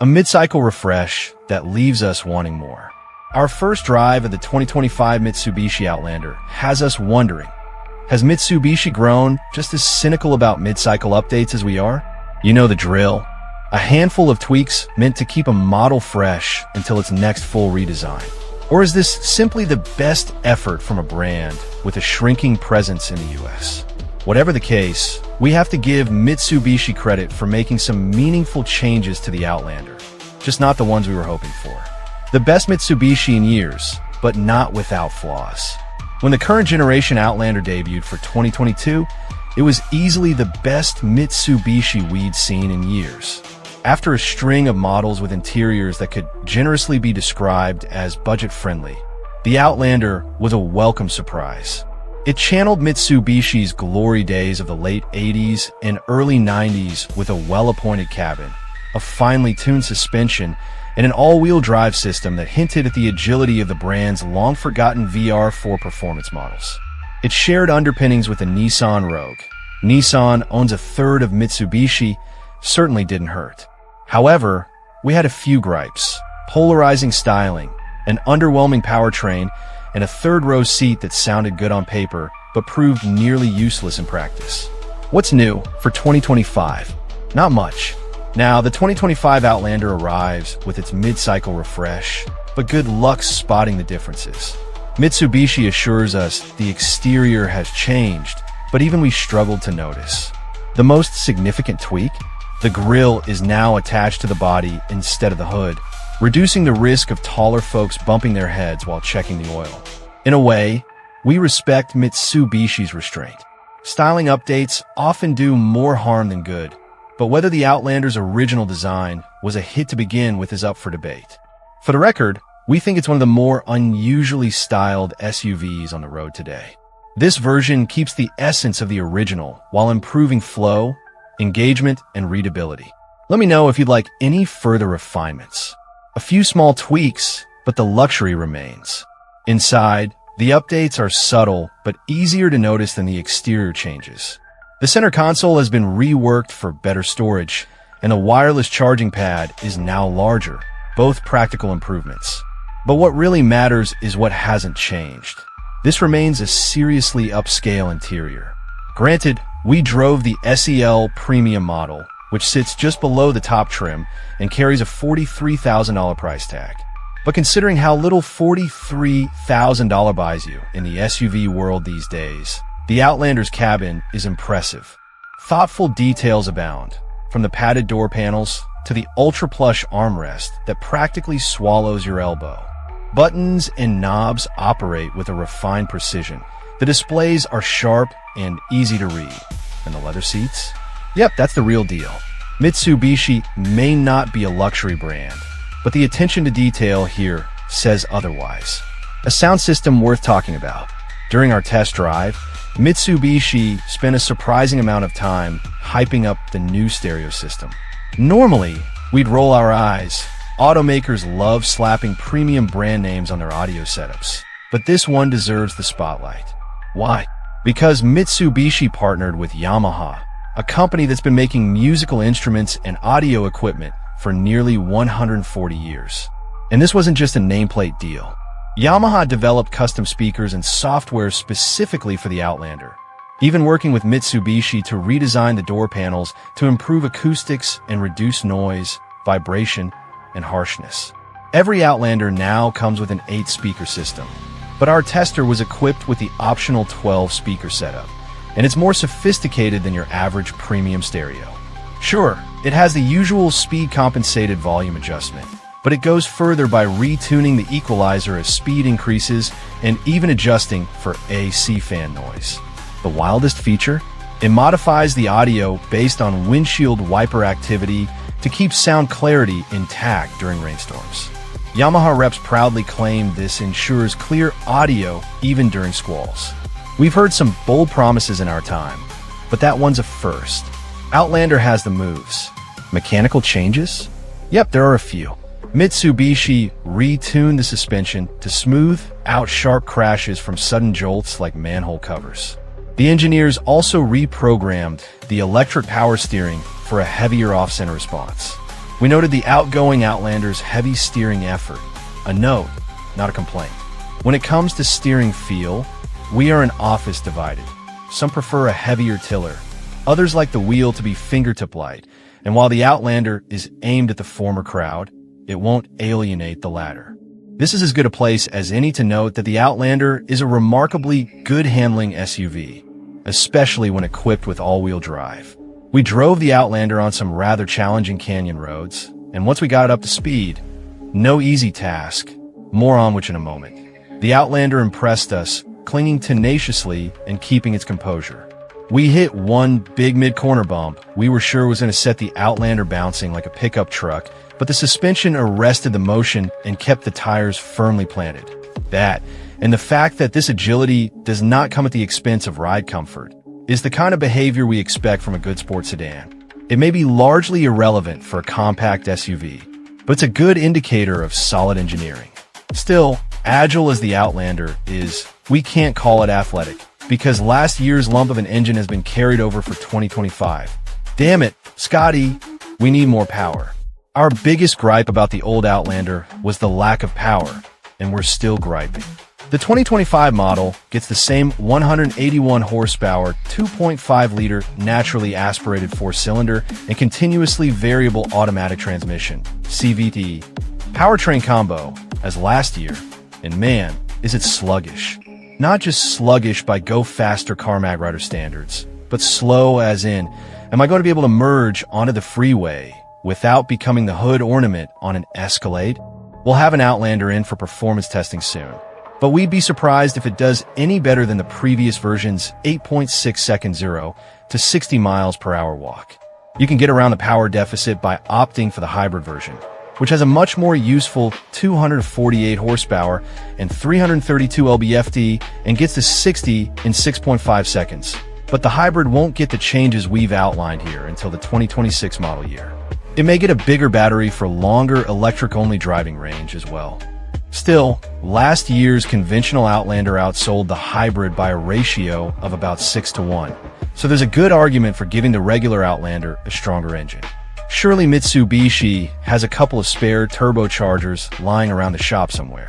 A mid-cycle refresh that leaves us wanting more. Our first drive of the 2025 Mitsubishi Outlander has us wondering, has Mitsubishi grown just as cynical about mid-cycle updates as we are? You know the drill. A handful of tweaks meant to keep a model fresh until its next full redesign. Or is this simply the best effort from a brand with a shrinking presence in the US? Whatever the case, we have to give Mitsubishi credit for making some meaningful changes to the Outlander, just not the ones we were hoping for. The best Mitsubishi in years, but not without flaws. When the current generation Outlander debuted for 2022, it was easily the best Mitsubishi we'd seen in years. After a string of models with interiors that could generously be described as budget-friendly, the Outlander was a welcome surprise. It channeled Mitsubishi's glory days of the late 80s and early 90s with a well-appointed cabin, a finely tuned suspension, and an all-wheel drive system that hinted at the agility of the brand's long-forgotten VR4 performance models. It shared underpinnings with the Nissan Rogue. Nissan owns a third of Mitsubishi, certainly didn't hurt. However, we had a few gripes: polarizing styling, an underwhelming powertrain, and a third-row seat that sounded good on paper but proved nearly useless in practice. What's new for 2025? Not much. Now, the 2025 Outlander arrives with its mid-cycle refresh, but good luck spotting the differences. Mitsubishi assures us the exterior has changed, but even we struggled to notice. The most significant tweak? The grille is now attached to the body instead of the hood, reducing the risk of taller folks bumping their heads while checking the oil. In a way, we respect Mitsubishi's restraint. Styling updates often do more harm than good, but whether the Outlander's original design was a hit to begin with is up for debate. For the record, we think it's one of the more unusually styled SUVs on the road today. This version keeps the essence of the original while improving flow, engagement, and readability. Let me know if you'd like any further refinements. A few small tweaks, but the luxury remains. Inside, the updates are subtle but easier to notice than the exterior changes. The center console has been reworked for better storage, and the wireless charging pad is now larger, both practical improvements. But what really matters is what hasn't changed. This remains a seriously upscale interior. Granted, we drove the SEL Premium model, which sits just below the top trim and carries a $43,000 price tag. But considering how little $43,000 buys you in the SUV world these days, the Outlander's cabin is impressive. Thoughtful details abound, from the padded door panels to the ultra-plush armrest that practically swallows your elbow. Buttons and knobs operate with a refined precision. The displays are sharp and easy to read. And the leather seats? Yep, that's the real deal. Mitsubishi may not be a luxury brand, but the attention to detail here says otherwise. A sound system worth talking about. During our test drive, Mitsubishi spent a surprising amount of time hyping up the new stereo system. Normally, we'd roll our eyes. Automakers love slapping premium brand names on their audio setups, but this one deserves the spotlight. Why? Because Mitsubishi partnered with Yamaha, a company that's been making musical instruments and audio equipment for nearly 140 years. And this wasn't just a nameplate deal. Yamaha developed custom speakers and software specifically for the Outlander, even working with Mitsubishi to redesign the door panels to improve acoustics and reduce noise, vibration, and harshness. Every Outlander now comes with an 8-speaker system, but our tester was equipped with the optional 12-speaker setup, and it's more sophisticated than your average premium stereo. Sure, it has the usual speed-compensated volume adjustment, but it goes further by retuning the equalizer as speed increases and even adjusting for AC fan noise. The wildest feature? It modifies the audio based on windshield wiper activity to keep sound clarity intact during rainstorms. Yamaha reps proudly claim this ensures clear audio even during squalls. We've heard some bold promises in our time, but that one's a first. Outlander has the moves. Mechanical changes? Yep, there are a few. Mitsubishi retuned the suspension to smooth out sharp crashes from sudden jolts like manhole covers. The engineers also reprogrammed the electric power steering for a heavier off-center response. We noted the outgoing Outlander's heavy steering effort. A note, not a complaint. When it comes to steering feel, we are an office divided. Some prefer a heavier tiller. Others like the wheel to be fingertip light. And while the Outlander is aimed at the former crowd, it won't alienate the latter. This is as good a place as any to note that the Outlander is a remarkably good handling SUV, especially when equipped with all-wheel drive. We drove the Outlander on some rather challenging canyon roads, and once we got it up to speed, no easy task, more on which in a moment. The Outlander impressed us, clinging tenaciously and keeping its composure. We hit one big mid-corner bump we were sure was going to set the Outlander bouncing like a pickup truck, but the suspension arrested the motion and kept the tires firmly planted. That, and the fact that this agility does not come at the expense of ride comfort, is the kind of behavior we expect from a good sports sedan. It may be largely irrelevant for a compact SUV, but it's a good indicator of solid engineering. Still, agile as the Outlander is, we can't call it athletic, because last year's lump of an engine has been carried over for 2025. Damn it, Scotty, we need more power. Our biggest gripe about the old Outlander was the lack of power, and we're still griping. The 2025 model gets the same 181 horsepower, 2.5-liter naturally aspirated four-cylinder and continuously variable automatic transmission, CVT, powertrain combo, as last year, and man, is it sluggish. Not just sluggish by go-faster CarMag Rider standards, but slow as in, am I going to be able to merge onto the freeway without becoming the hood ornament on an Escalade? We'll have an Outlander in for performance testing soon, but we'd be surprised if it does any better than the previous version's 8.6-second 0 to 60 miles per hour walk. You can get around the power deficit by opting for the hybrid version, which has a much more useful 248 horsepower and 332 lb-ft and gets to 60 in 6.5 seconds. But the hybrid won't get the changes we've outlined here until the 2026 model year. It may get a bigger battery for longer electric-only driving range as well. Still, last year's conventional Outlander outsold the hybrid by a ratio of about 6-to-1, so there's a good argument for giving the regular Outlander a stronger engine. Surely Mitsubishi has a couple of spare turbochargers lying around the shop somewhere.